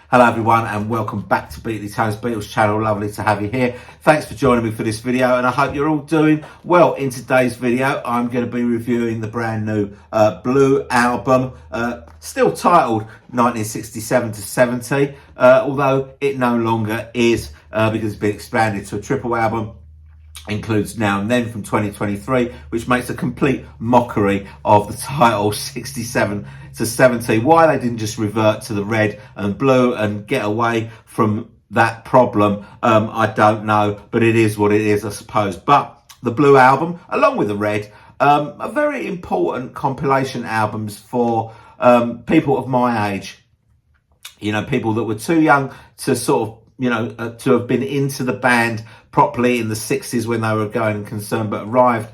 Hello everyone and welcome back to Beatley Tone's Beatles channel. Lovely to have you here. Thanks for joining me for this video and I hope you're all doing well. In today's video I'm going to be reviewing the brand new Blue Album, still titled 1967 to 70, although it no longer is because it's been expanded to a triple album. Includes Now and Then from 2023, which makes a complete mockery of the title 67 to 70. Why they didn't just revert to the red and blue and get away from that problem, I don't know, but it is what it is, I suppose. But the Blue Album, along with the red, are very important compilation albums for people of my age. You know, people that were too young to sort of, to have been into the band properly in the 60s when they were going concerned, but arrived,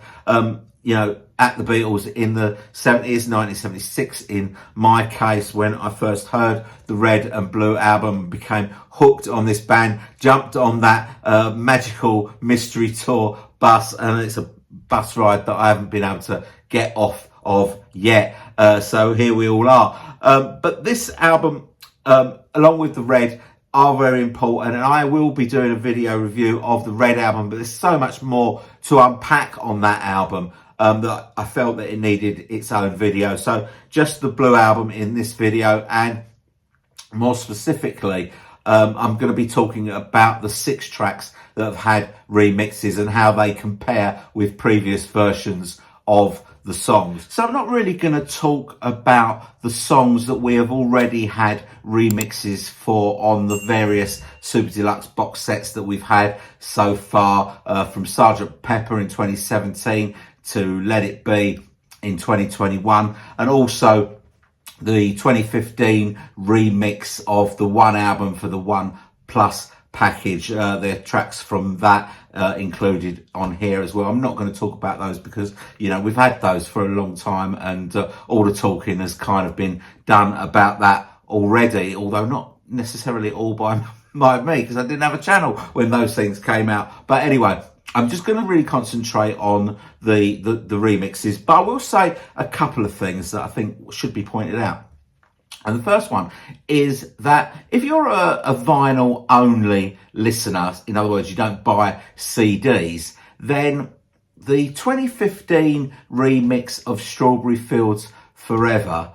at the Beatles in the 70s, 1976 in my case, when I first heard the Red and Blue Album, became hooked on this band, jumped on that magical mystery tour bus, and it's a bus ride that I haven't been able to get off of yet. So here we all are. But this album, along with the Red, are very important, and I will be doing a video review of the Red Album, but there's so much more to unpack on that album that I felt that it needed its own video. So just the Blue Album in this video, and more specifically I'm going to be talking about the 6 tracks that have had remixes and how they compare with previous versions of the songs. So I'm not really going to talk about the songs that we have already had remixes for on the various Super Deluxe box sets that we've had so far, from Sgt. Pepper in 2017 to Let It Be in 2021, and also the 2015 remix of the One album for the One Plus package. There are tracks from that included on here as well. I'm not going to talk about those because, we've had those for a long time, and all the talking has kind of been done about that already, although not necessarily all by me, because I didn't have a channel when those things came out. But anyway, I'm just going to really concentrate on the remixes, but I will say a couple of things that I think should be pointed out. And the first one is that if you're a vinyl only listener, in other words, you don't buy CDs, then the 2015 remix of Strawberry Fields Forever,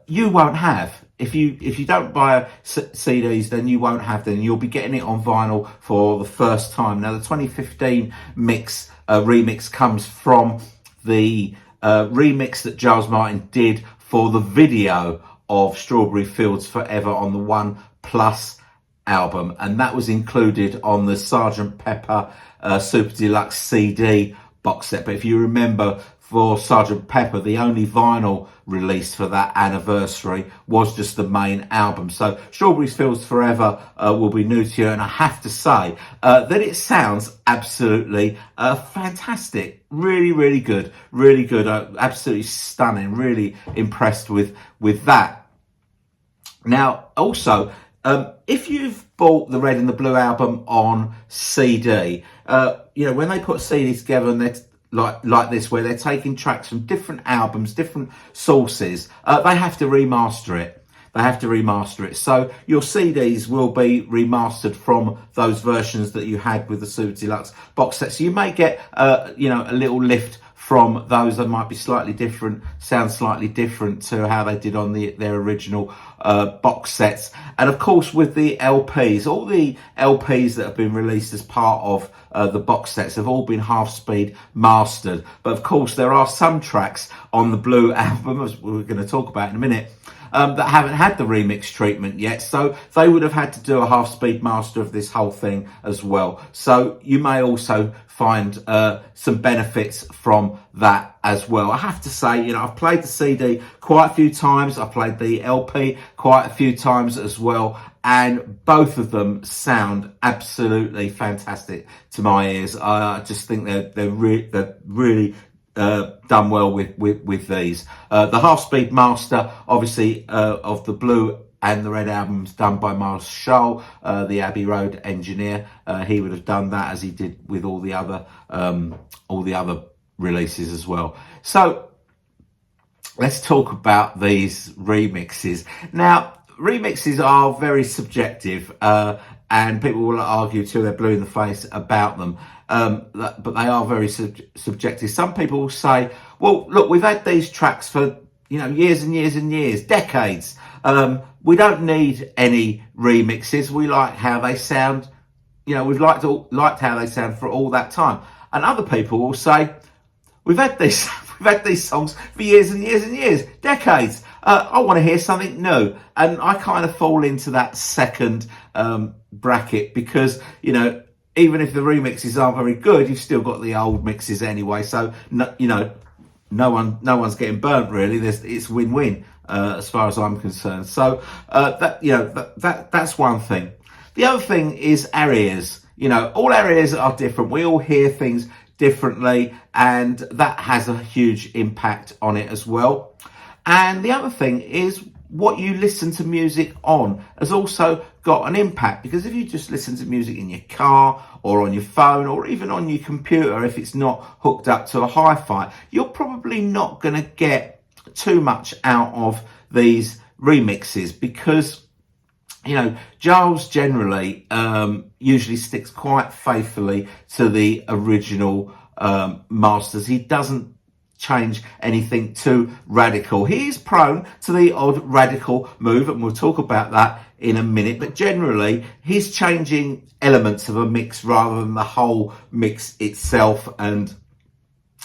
you won't have. If you don't buy CDs, then you won't have them. You'll be getting it on vinyl for the first time. Now, the 2015 remix comes from the remix that Giles Martin did for the video of Strawberry Fields Forever on the One Plus album, and that was included on the Sgt. Pepper Super Deluxe CD box set. But if you remember, for Sgt. Pepper, the only vinyl release for that anniversary was just the main album. So Strawberry Fields Forever will be new to you, and I have to say that it sounds absolutely fantastic. Really, really good. Really good. Absolutely stunning. Really impressed with that. Now, also, if you've bought the Red and the Blue Album on CD, when they put CDs together and they're like this, where they're taking tracks from different albums, different sources, they have to remaster it. So your CDs will be remastered from those versions that you had with the Super Deluxe box set. So you may get, a little lift from those that might be slightly different, sound slightly different to how they did on their original box sets. And of course, with the LPs, all the LPs that have been released as part of the box sets have all been half-speed mastered. But of course, there are some tracks on the Blue Album, as we're going to talk about in a minute, that haven't had the remix treatment yet, so they would have had to do a half-speed master of this whole thing as well. So you may also find some benefits from that as well. I have to say, I've played the CD quite a few times, I've played the LP quite a few times as well, and both of them sound absolutely fantastic to my ears. I just think they're really done well with these. The half-speed master, obviously, of the Blue and the Red Albums done by Brown Shu, the Abbey Road engineer. He would have done that as he did with all the other releases as well. So let's talk about these remixes. Now, remixes are very subjective, and people will argue till they're blue in the face about them. But they are very subjective. Some people will say, well, look, we've had these tracks for, years and years and years, decades. We don't need any remixes. We like how they sound. We've liked how they sound for all that time. And other people will say, we've had these songs for years and years and years, decades. I want to hear something new. And I kind of fall into that second bracket because, even if the remixes aren't very good, you've still got the old mixes anyway. So, no one's getting burnt really. It's win-win as far as I'm concerned. So that's one thing. The other thing is our ears. All our ears are different. We all hear things differently, and that has a huge impact on it as well. And the other thing is what you listen to music on has also got an impact, because if you just listen to music in your car or on your phone or even on your computer, if it's not hooked up to a hi-fi, you're probably not going to get too much out of these remixes, because Giles generally usually sticks quite faithfully to the original masters. He doesn't change anything too radical. He is prone to the odd radical move, and we'll talk about that in a minute, but generally he's changing elements of a mix rather than the whole mix itself. And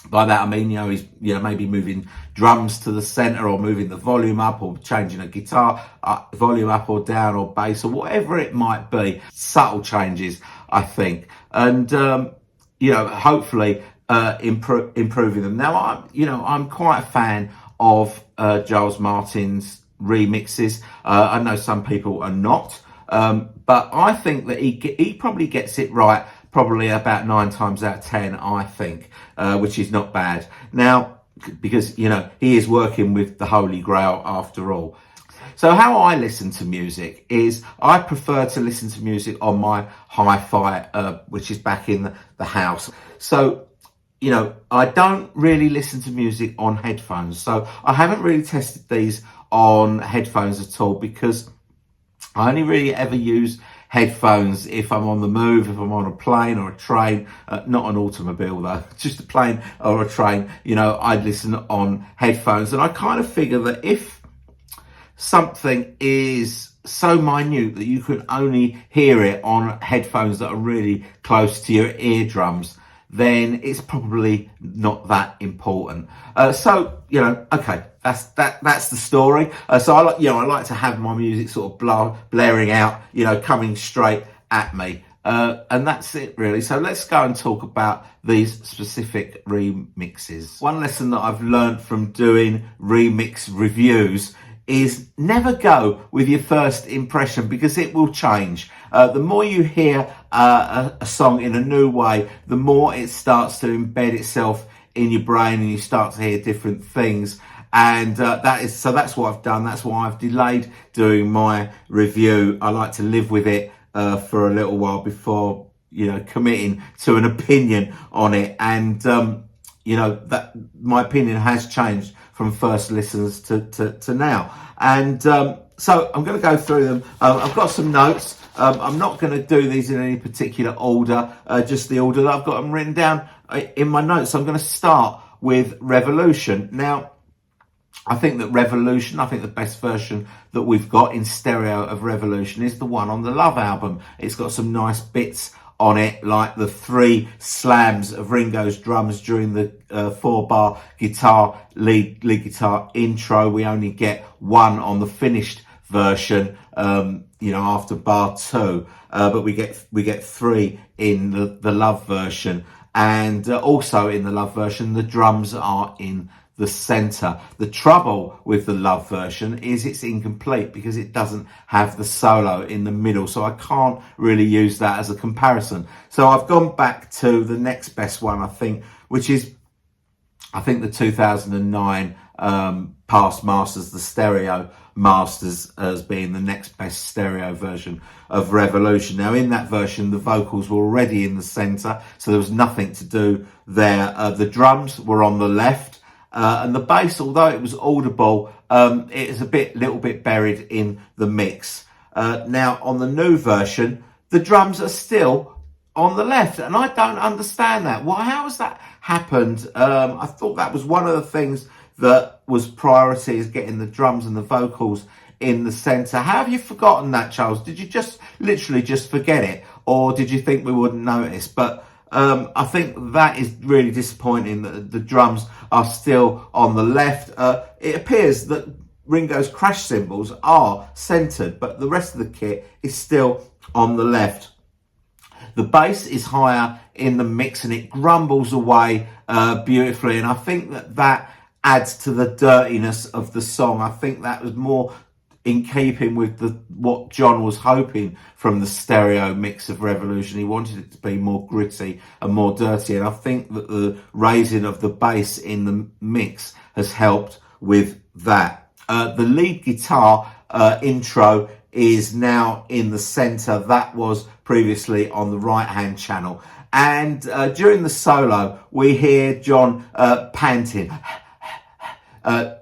by that I mean, he's maybe moving drums to the center, or moving the volume up, or changing a guitar volume up or down, or bass, or whatever it might be. Subtle changes, I think, and hopefully improving them. Now, I'm quite a fan of Giles Martin's remixes. I know some people are not, but I think that he probably gets it right, probably about 9 times out of 10, I think, which is not bad. Now, because he is working with the Holy Grail after all. So how I listen to music is I prefer to listen to music on my hi-fi, which is back in the house. So I don't really listen to music on headphones. So I haven't really tested these on headphones at all, because I only really ever use headphones if I'm on the move, if I'm on a plane or a train, not an automobile though, just a plane or a train. I'd listen on headphones. And I kind of figure that if something is so minute that you can only hear it on headphones that are really close to your eardrums, then it's probably not that important. Okay, that's the story. So I like to have my music sort of blaring out, coming straight at me. And that's it really. So let's go and talk about these specific remixes. One lesson that I've learned from doing remix reviews is never go with your first impression, because it will change. The more you hear a song in a new way, the more it starts to embed itself in your brain, and you start to hear different things. And that's what I've done. That's why I've delayed doing my review. I like to live with it for a little while before committing to an opinion on it. And that my opinion has changed from first listens to now. And so I'm going to go through them. I've got some notes. I'm not going to do these in any particular order, just the order that I've got them written down in my notes. So I'm going to start with Revolution. Now, I think the best version that we've got in stereo of Revolution is the one on the Love album. It's got some nice bits on it, like the 3 slams of Ringo's drums during the 4-bar guitar lead guitar intro. We only get 1 on the finished version, after bar 2, but we get 3 in the Love version. And also in the Love version, the drums are in the center. The trouble with the Love version is it's incomplete, because it doesn't have the solo in the middle. So I can't really use that as a comparison. So I've gone back to the next best one, I think, which is, the 2009 Past Masters, the stereo masters, as being the next best stereo version of Revolution. Now, in that version, the vocals were already in the center, so there was nothing to do there. The drums were on the left, And the bass, although it was audible, it is little bit buried in the mix. Now on the new version, the drums are still on the left, and I don't understand that. How has that happened? I thought that was one of the things that was priority, is getting the drums and the vocals in the center. How have you forgotten that, Charles? Did you just literally just forget it, or did you think we wouldn't notice? But I think that is really disappointing that the drums are still on the left. It appears that Ringo's crash cymbals are centered, but the rest of the kit is still on the left. The bass is higher in the mix and it grumbles away beautifully, and I think that adds to the dirtiness of the song. I think that was more in keeping with what John was hoping from the stereo mix of Revolution. He wanted it to be more gritty and more dirty, and I think that the raising of the bass in the mix has helped with that. The lead guitar intro is now in the center. That was previously on the right hand channel, and during the solo we hear John panting,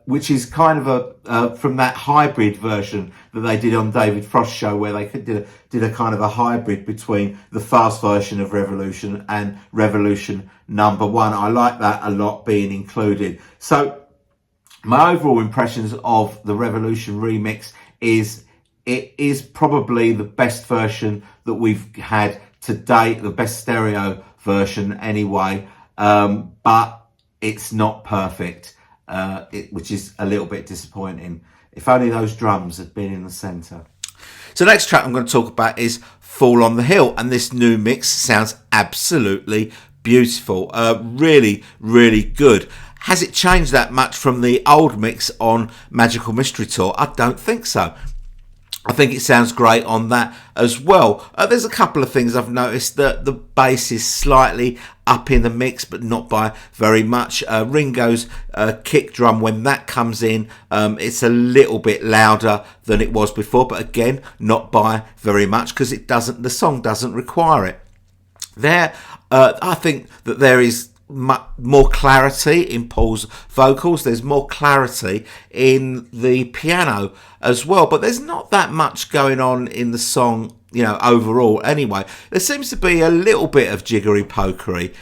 which is kind of from that hybrid version that they did on David Frost's show, where they did a kind of a hybrid between the fast version of Revolution and Revolution #1. I like that a lot being included. So my overall impressions of the Revolution remix is it is probably the best version that we've had to date, the best stereo version anyway, but it's not perfect. Which is a little bit disappointing. If only those drums had been in the centre. So the next track I'm going to talk about is Fall on the Hill, and this new mix sounds absolutely beautiful. Really, really good. Has it changed that much from the old mix on Magical Mystery Tour? I don't think so. I think it sounds great on that as well. There's a couple of things I've noticed. That the bass is slightly up in the mix, but not by very much. Ringo's kick drum, when that comes in, it's a little bit louder than it was before, but again, not by very much, because the song doesn't require it. I think that there is more clarity in Paul's vocals. There's more clarity in the piano as well, but there's not that much going on in the song, overall. Anyway, there seems to be a little bit of jiggery pokery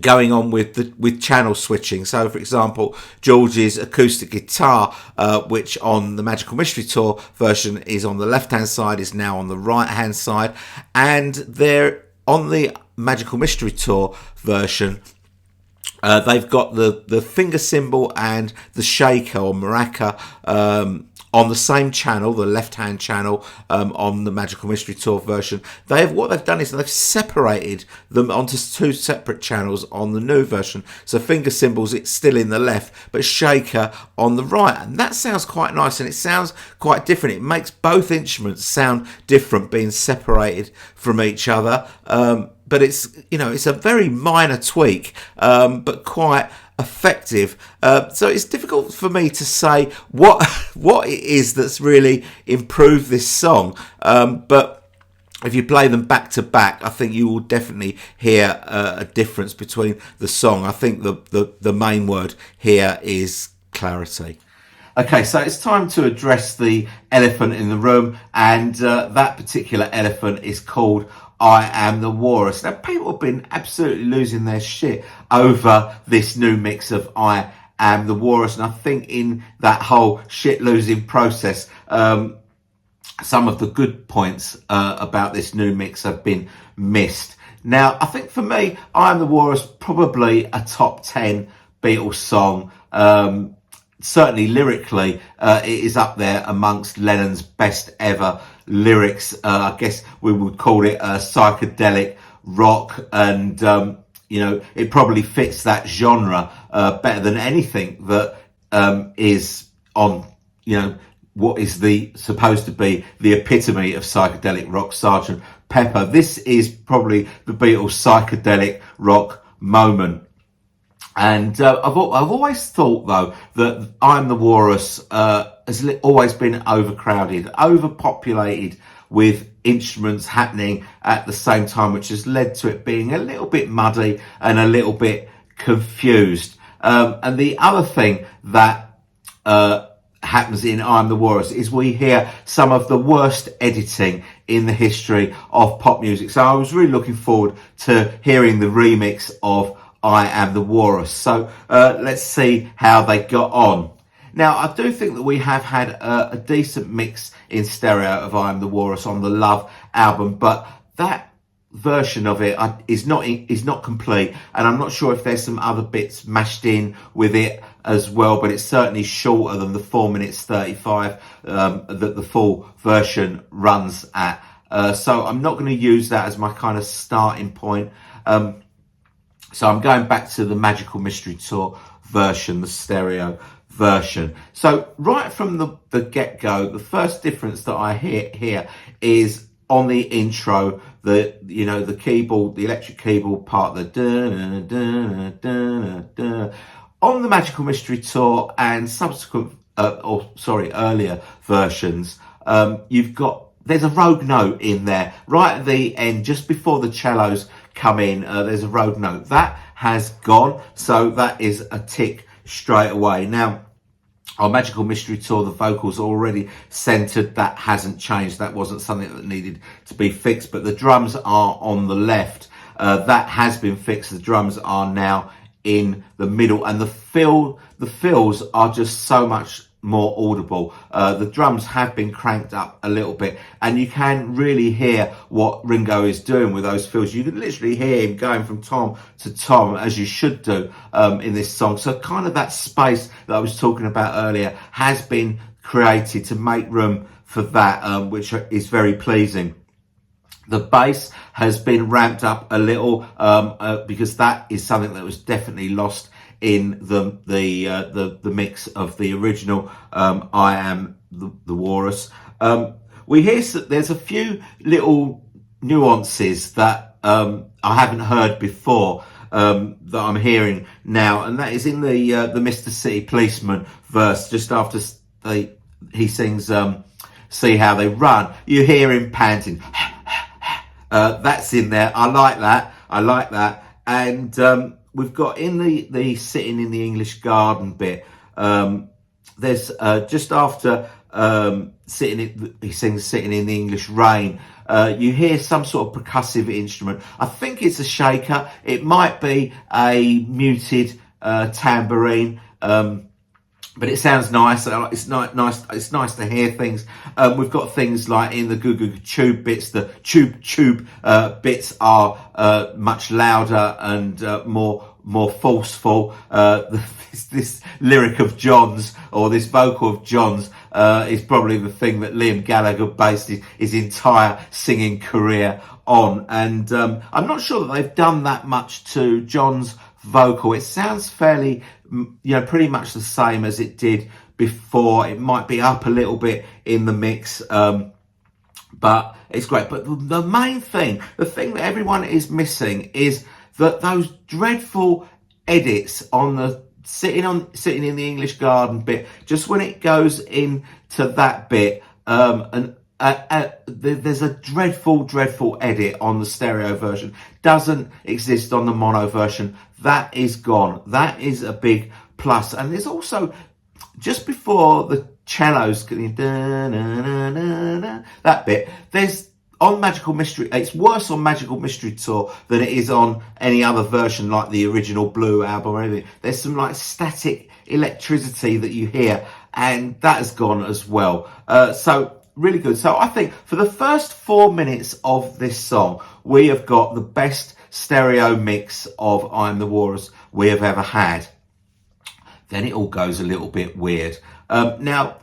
going on with channel switching. So, for example, George's acoustic guitar, which on the Magical Mystery Tour version is on the left-hand side, is now on the right-hand side, and they're on the Magical Mystery Tour version, they've got the finger cymbal and the shaker or maraca on the same channel, the left-hand channel, on the Magical Mystery Tour version. What they've done is they've separated them onto two separate channels on the new version. So finger cymbals, it's still in the left, but shaker on the right, and that sounds quite nice, and it sounds quite different. It makes both instruments sound different, being separated from each other. But it's a very minor tweak, but quite effective. So it's difficult for me to say what it is that's really improved this song. But if you play them back to back, I think you will definitely hear a difference between the song. I think the main word here is clarity. Okay, so it's time to address the elephant in the room, and that particular elephant is called I Am the Warus. Now, people have been absolutely losing their shit over this new mix of I Am the Warus, and I think in that whole shit losing process, some of the good points about this new mix have been missed. Now, I think for me, I Am the Warus, probably a top 10 Beatles song. Certainly lyrically, it is up there amongst Lennon's best ever lyrics. I guess we would call it psychedelic rock, and it probably fits that genre better than anything that is on what is supposed to be the epitome of psychedelic rock, Sgt. Pepper. This is probably the Beatles' psychedelic rock moment. And I've always thought, though, that I'm the Walrus has always been overcrowded, overpopulated with instruments happening at the same time, which has led to it being a little bit muddy and a little bit confused. And the other thing that happens in Am the Warus is we hear some of the worst editing in the history of pop music. So I was really looking forward to hearing the remix of I Am the Warus. So let's see how they got on. Now, I do think that we have had a decent mix in stereo of I Am the Warus on the Love album, but that version of it is not complete, and I'm not sure if there's some other bits mashed in with it as well, but it's certainly shorter than the 4 minutes 35 that the full version runs at. So I'm not going to use that as my kind of starting point. So I'm going back to the Magical Mystery Tour version, the stereo version. So right from the get-go, the first difference that I hear here is on the intro, the keyboard, the electric keyboard part, the on the Magical Mystery Tour and subsequent, earlier versions, there's a rogue note in there right at the end, just before the cellos come in. There's a rogue note that has gone, so that is a tick straight away. Now, our Magical Mystery Tour, the vocals are already centered. That hasn't changed. That wasn't something that needed to be fixed, but the drums are on the left. That has been fixed. The drums are now in the middle, and the fills are just so much more audible. The drums have been cranked up a little bit, and you can really hear what Ringo is doing with those fills. You can literally hear him going from tom to tom, as you should do in this song. So kind of that space that I was talking about earlier has been created to make room for that, which is very pleasing. The bass has been ramped up a little because that is something that was definitely lost in the mix of the original I Am the Warus. We hear there's a few little nuances that I haven't heard before that I'm hearing now, and that is in the Mr. City Policeman verse, just after he sings See How They Run. You hear him panting. That's in there. I like that. And we've got in the Sitting in the English Garden bit, there's just after he sings Sitting in the English Rain, you hear some sort of percussive instrument. I think it's a shaker. It might be a muted tambourine, but it sounds nice. It's nice to hear things. We've got things like in the Goo Goo Tube bits. The tube bits are much louder and more forceful. This lyric of John's, or this vocal of John's, is probably the thing that Liam Gallagher based his entire singing career on. And I'm not sure that they've done that much to John's vocal. It sounds fairly, pretty much the same as it did before. It might be up a little bit in the mix, but it's great. But the main thing, the thing that everyone is missing, is that those dreadful edits on the sitting in the English Garden bit, just when it goes into that bit, there's a dreadful edit on the stereo version. Doesn't exist on the mono version. That is gone. That is a big plus. And there's also, just before the cellos, that bit, there's on Magical Mystery, it's worse on Magical Mystery Tour than it is on any other version like the original Blue album or anything. There's some like static electricity that you hear, and that has gone as well. So really good. So I think for the first 4 minutes of this song, we have got the best stereo mix of I Am the Warus we have ever had. Then it all goes a little bit weird. Now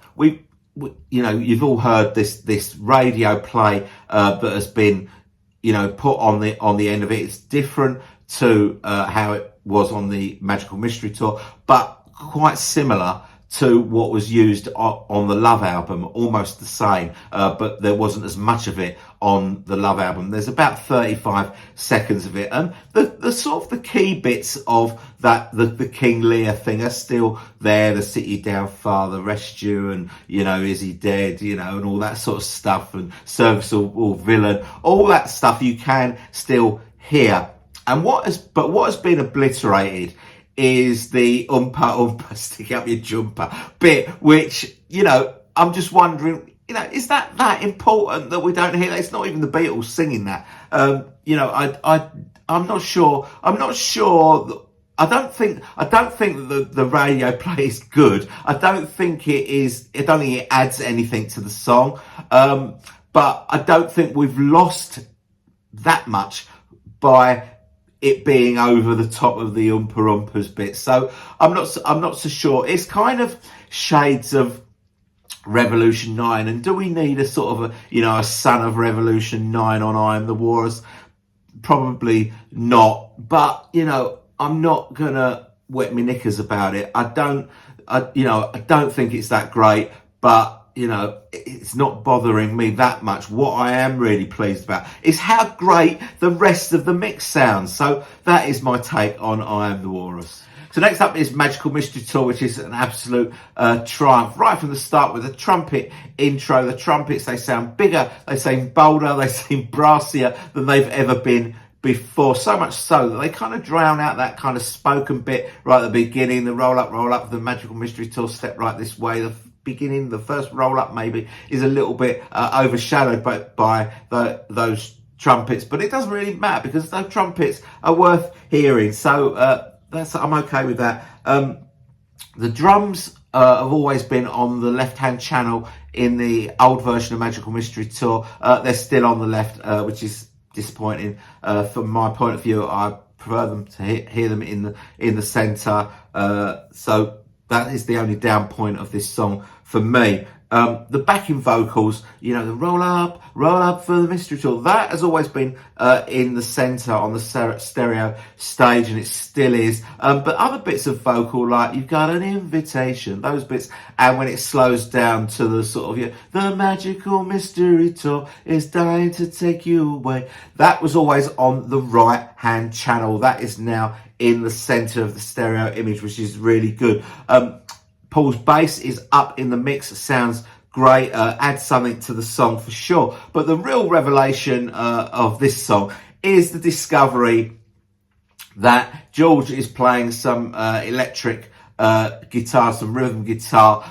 you've all heard this radio play that has been put on the end of it. It's different to how it was on the Magical Mystery Tour, but quite similar to what was used on the Love album, almost the same, but there wasn't as much of it on the Love album. There's about 35 seconds of it, and the sort of the key bits of that, the King Lear thing, are still there. The Sit You Down Father, Rest You, and Is He Dead, and all that sort of stuff, and Serviceable Villain, all that stuff you can still hear. And what has been obliterated is the oompa stick up your jumper bit, which, you know, I'm just wondering, you know, is that important that we don't hear that? It's not even the Beatles singing that. You know, I'm not sure. I'm not sure that, I don't think that the radio play is good. I don't think it is. I don't think it adds anything to the song. But I don't think we've lost that much by it being over the top of the Oompa Loompas bit. So I'm not so sure. It's kind of shades of Revolution 9. And do we need a sort of a, you know, a son of Revolution 9 on I Am the Warus? Probably not. But, you know, I'm not gonna wet my knickers about it. I don't think it's that great, but, you know, it's not bothering me that much. What I am really pleased about is how great the rest of the mix sounds. So that is my take on I Am the Warus. So next up is Magical Mystery Tour, which is an absolute triumph right from the start with the trumpet intro. The trumpets, they sound bigger, they sound bolder, they seem brassier than they've ever been before, so much so that they kind of drown out that kind of spoken bit right at the beginning. The roll up of the Magical Mystery Tour, step right this way. The beginning, the first roll up maybe is a little bit overshadowed by those trumpets, but it doesn't really matter because those trumpets are worth hearing. So I'm okay with that. The drums have always been on the left-hand channel in the old version of Magical Mystery Tour. They're still on the left, which is disappointing from my point of view. I prefer them to hear them in the center. So that is the only down point of this song for me. The backing vocals, you know, the roll up for the mystery tour, that has always been in the center on the stereo stage, and it still is. But other bits of vocal, like You've Got an Invitation, those bits, and when it slows down to the sort of, the magical mystery tour is dying to take you away, that was always on the right hand channel. That is now in the center of the stereo image, which is really good. Paul's bass is up in the mix, sounds great, adds something to the song for sure. But the real revelation of this song is the discovery that George is playing some electric guitar, some rhythm guitar,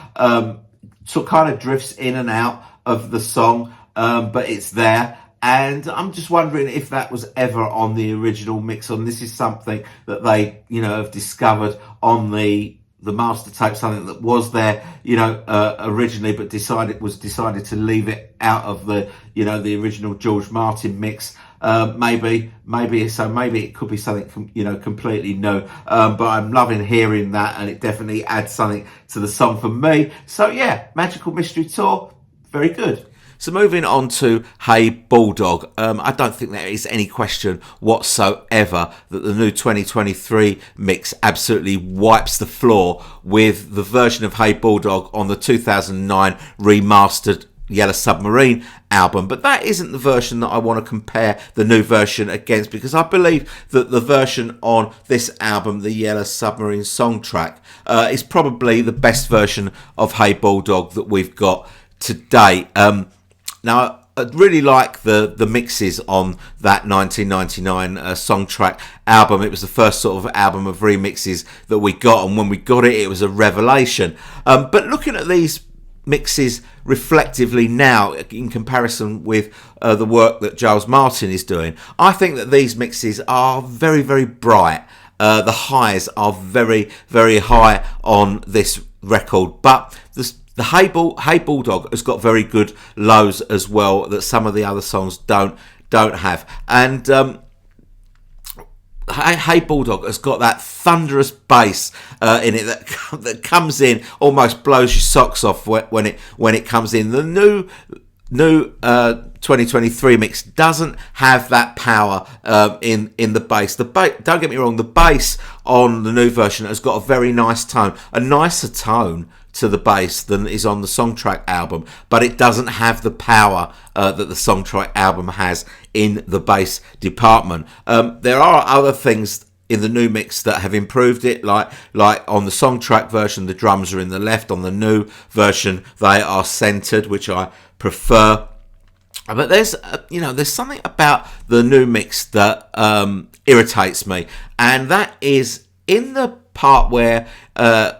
so kind of drifts in and out of the song, but it's there. And I'm just wondering if that was ever on the original mix, or this is something that they, you know, have discovered on the master tape, something that was there, you know, originally, but decided to leave it out of the, you know, the original George Martin mix. Maybe it could be something, you know, completely new. But I'm loving hearing that, and it definitely adds something to the song for me. So yeah, Magical Mystery Tour, very good. So moving on to Hey Bulldog, I don't think there is any question whatsoever that the new 2023 mix absolutely wipes the floor with the version of Hey Bulldog on the 2009 remastered Yellow Submarine album. But that isn't the version that I want to compare the new version against, because I believe that the version on this album, the Yellow Submarine song track, is probably the best version of Hey Bulldog that we've got today. Now, I really like the mixes on that 1999 song track album. It was the first sort of album of remixes that we got, and when we got it, it was a revelation. But looking at these mixes reflectively now in comparison with the work that Giles Martin is doing, I think that these mixes are very, very bright. The highs are very, very high on this record, but the Hey Bulldog has got very good lows as well that some of the other songs don't have. And Hey Bulldog has got that thunderous bass in it that comes in, almost blows your socks off when it comes in. The new 2023 mix doesn't have that power in the bass. Don't get me wrong, the bass on the new version has got a very nice tone, a nicer tone to the bass than is on the Songtrack album, but it doesn't have the power that the Songtrack album has in the bass department. There are other things in the new mix that have improved it, like on the Songtrack version, the drums are in the left. On the new version, they are centered, which I prefer. But there's something about the new mix that irritates me, and that is in the part where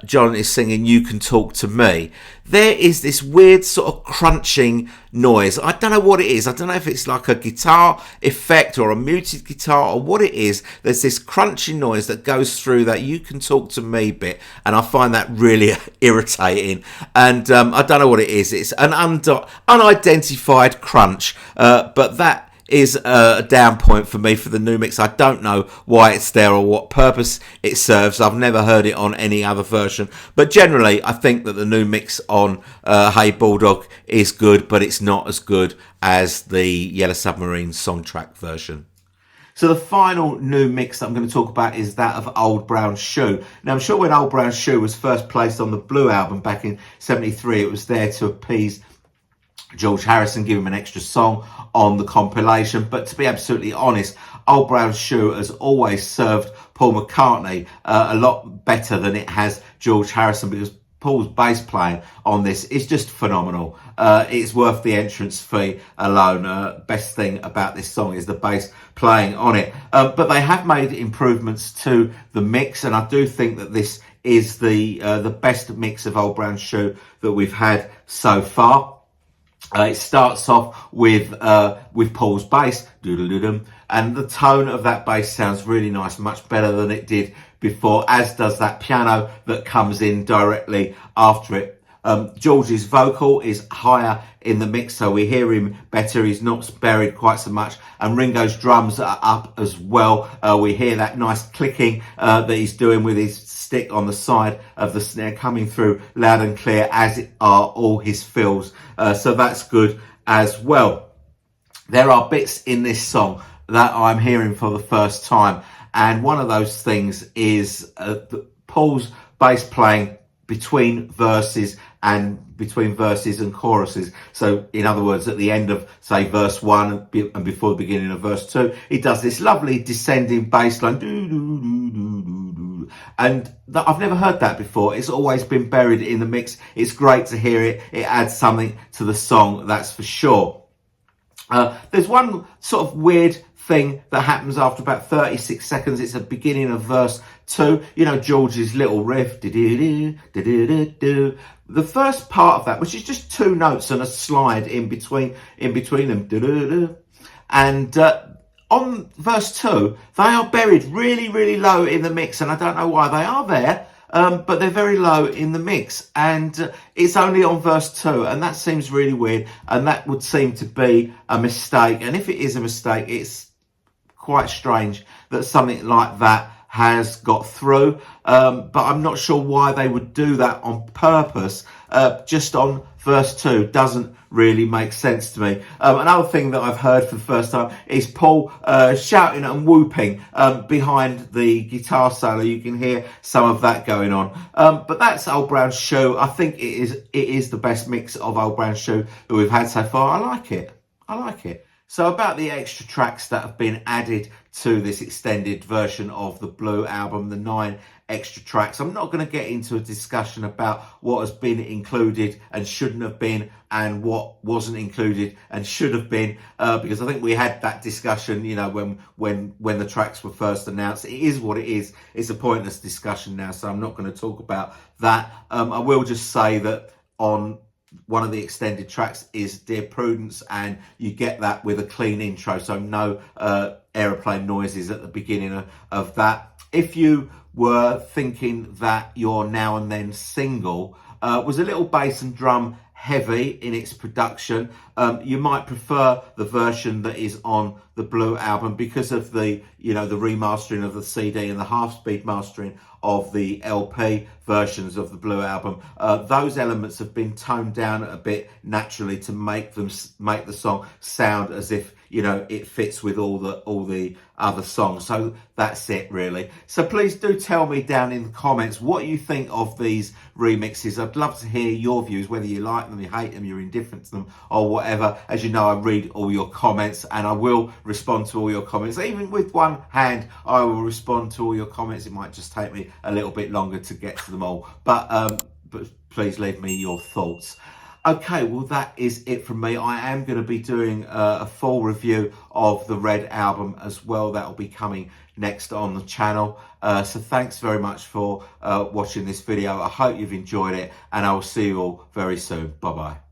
John is singing "You Can Talk to Me," there is this weird sort of crunching noise. I don't know what it is. I don't know if it's like a guitar effect or a muted guitar or what it is. There's this crunching noise that goes through that "You Can Talk to Me" bit, and I find that really irritating. And I don't know what it is. It's an unidentified crunch, but that is a down point for me for the new mix. I don't know why it's there or what purpose it serves. I've never heard it on any other version, but generally I think that the new mix on Hey Bulldog is good, but it's not as good as the Yellow Submarine songtrack version. So the final new mix that I'm going to talk about is that of Old Brown Shu. Now, I'm sure when Old Brown Shu was first placed on the Blue album back in '73, it was there to appease George Harrison, give him an extra song on the compilation. But to be absolutely honest, Old Brown Shu has always served Paul McCartney a lot better than it has George Harrison, because Paul's bass playing on this is just phenomenal. It's worth the entrance fee alone. Best thing about this song is the bass playing on it. But they have made improvements to the mix, and I do think that this is the best mix of Old Brown Shu that we've had so far. It starts off with Paul's bass, and the tone of that bass sounds really nice, much better than it did before, as does that piano that comes in directly after it. George's vocal is higher in the mix, so we hear him better. He's not buried quite so much, and Ringo's drums are up as well. We hear that nice clicking that he's doing with his stick on the side of the snare coming through loud and clear, as are all his fills. So that's good as well. There are bits in this song that I'm hearing for the first time, and one of those things is Paul's bass playing between verses and choruses. So in other words, at the end of, say, verse 1 and before the beginning of verse 2, he does this lovely descending bass line, and I've never heard that before. It's always been buried in the mix. It's great to hear it. It adds something to the song, that's for sure. There's one sort of weird thing that happens after about 36 seconds. It's the beginning of verse 2. You know, George's little riff. The first part of that, which is just two notes and a slide in between them. And on verse 2, they are buried really, really low in the mix. And I don't know why they are there. But they're very low in the mix, and it's only on verse 2, and that seems really weird, and that would seem to be a mistake. And if it is a mistake, it's quite strange that something like that has got through, but I'm not sure why they would do that on purpose. Just on verse 2 doesn't really make sense to me. Another thing that I've heard for the first time is Paul shouting and whooping behind the guitar solo. You can hear some of that going on. But that's Old Brown Shu. I think it is the best mix of Old Brown Shu that we've had so far. I like it. So about the extra tracks that have been added to this extended version of the Blue album, the 9 extra tracks. I'm not going to get into a discussion about what has been included and shouldn't have been, and what wasn't included and should have been, because I think we had that discussion, you know, when the tracks were first announced. It is what it is. It's a pointless discussion now, so I'm not going to talk about that. I will just say that on one of the extended tracks is Dear Prudence, and you get that with a clean intro, so no aeroplane noises at the beginning of that. If you were thinking that your Now and Then single was a little bass and drum heavy in its production, you might prefer the version that is on the Blue album because of the, you know, the remastering of the CD and the half-speed mastering of the LP versions of the Blue album. Those elements have been toned down a bit naturally to make the song sound as if, you know, it fits with all the other songs. So that's it, really. So please do tell me down in the comments what you think of these remixes. I'd love to hear your views, whether you like them, you hate them, you're indifferent to them, or whatever. As you know, I read all your comments, and I will respond to all your comments. Even with one hand, I will respond to all your comments. It might just take me a little bit longer to get to them all, but please leave me your thoughts. Okay, well, that is it from me. I am going to be doing a full review of the Red album as well. That will be coming next on the channel. So thanks very much for watching this video. I hope you've enjoyed it, and I will see you all very soon. Bye-bye.